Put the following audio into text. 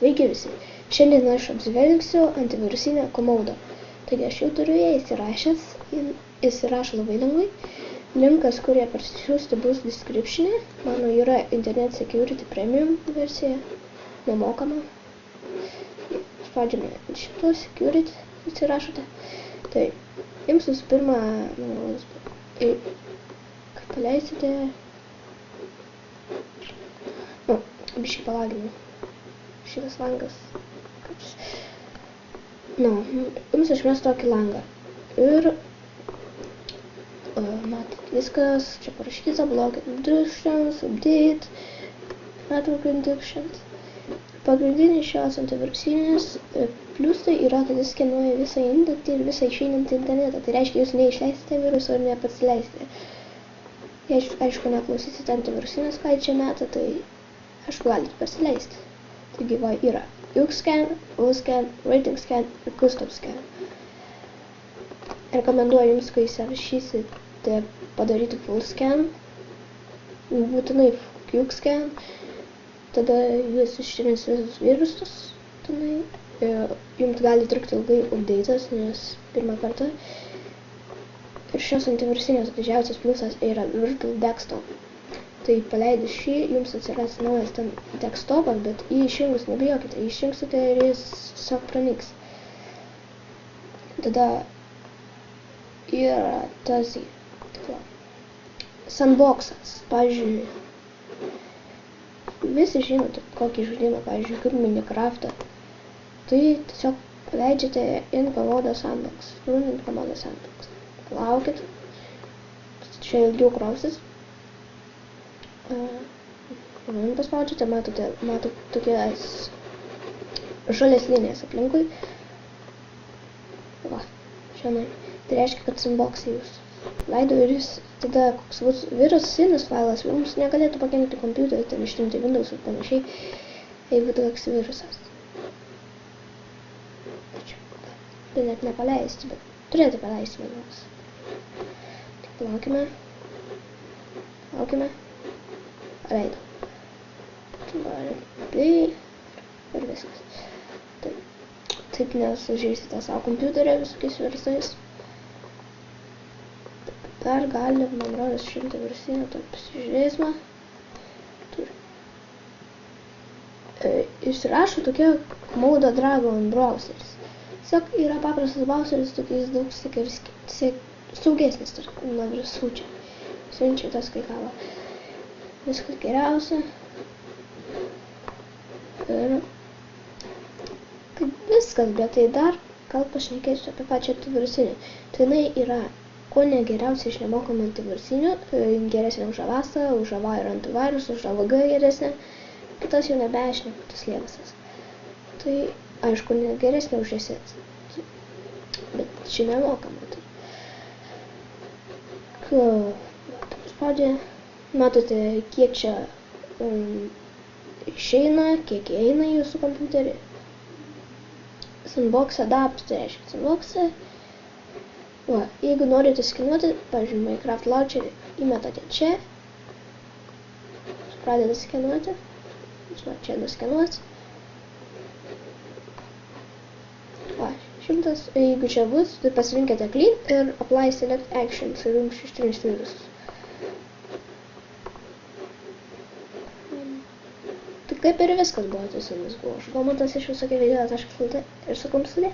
Sveiki visi! Šiandien aš apžvelgsiu antivirusinę komaudą. Taigi aš jau turiu ją įsirašęs, jis įrašo labai lengvai. Linkas, kurie parsisiųsti, bus description'e. Mano yra Internet Security Premium versija, nemokama. Spaudžiame šito Security, įsirašote. Tai jums visų pirma, kai paleisite, biškį palaginu. Šitas langas. Jums išmes tokį langą. Ir matot, viskas, čia parašyta block inductions, update, network inductions. Pagrindinis šios antivirusinės pliusai yra, kad jis skenuoja visą indantį ir visą išeinantį internetą. Tai reiškia, jūs neišleisite viruso ir nepasileisite. Jei aišku neklausysite antivirusinės, ką čia meta, tai aišku galite pasileisti. Taigi va yra UX-scan, O-scan, rating scan ir custom scan. Rekomenduoju jums, kai įsirašysite padaryti full scan, būtinai UX-scan, tada jūs ištrins visus virusus, jums gali trukti ilgai update'as, nes pirmą kartą. Ir šios antivirusinės didžiausias pliusas yra virtual desktop. Tai paleidus šį, jums atsiras naujas ten desktopas, bet jį išjungus nebijokite, išjungsite ir jis tiesiog pranyks. Tada yra tas sandboxas, pavyzdžiui, visi žinote kokį žaidimą, pavyzdžiui, kaip Minecraftą. Tai tiesiog paleidžiate in-komodo sandbox, run in-komodo sandbox. Laukit, čia ilgiau krausis. Paspaudžiate, matote tokias žalias linijas aplinkui. Va, šiandien. Tai reiškia, kad sandboxai jūs leido ir jūs tada koks bus virusinis failas, jums negalėtų pakenkti kompiuterį, ten ištimti Windows ir panašiai, jei būtų toks virusas. Tai net nepaleisti, bet turėtų paleisti Windows. Tik laukime. Leido. Tai ir viskas. Taip nesužeisite savo kompiuterį visokiais virusais. Dar gali, man rodos, šimtą virusinę, tai pasižiūrėsime. Išrašo tokia Komodo Dragon browseris. Tiesiog yra paprastas browseris, tokiais daug saugesnis nuo virusų čia. Siunčia tas kai kavo. Viskas geriausia. Ir kaip viskas, bet tai dar gal pašnekėsiu apie pačią antivirusinę. Tai jinai yra ko negeriausia iš nemokamų antivirusinių, geresnė už Avastą, už Ava ir antivirus, už AVG geresnė. Kitas jau nebeaiškia, tas lievasas. Tai aišku, geresnė už SS. Bet ši nemokama. Spaudžia. Matote, kiek čia išeina, kiek įeina į jūsų kompiuterį. Sandbox adapt, tai reiškia sandboxą. Va, jeigu norite skenuoti, pavyzdžiui, Minecraft launcherį, įmetate čia. Pradeda skenuoti. Čia nuskenuos. Va, 100. Jeigu čia bus, tai pasirinkite clean ir apply select actions ir jums ištrins virusus. Kaip ir viskas buvo, tas jumis buvo. Aš Galmantas iš visokie video.lt ir sakom sudė.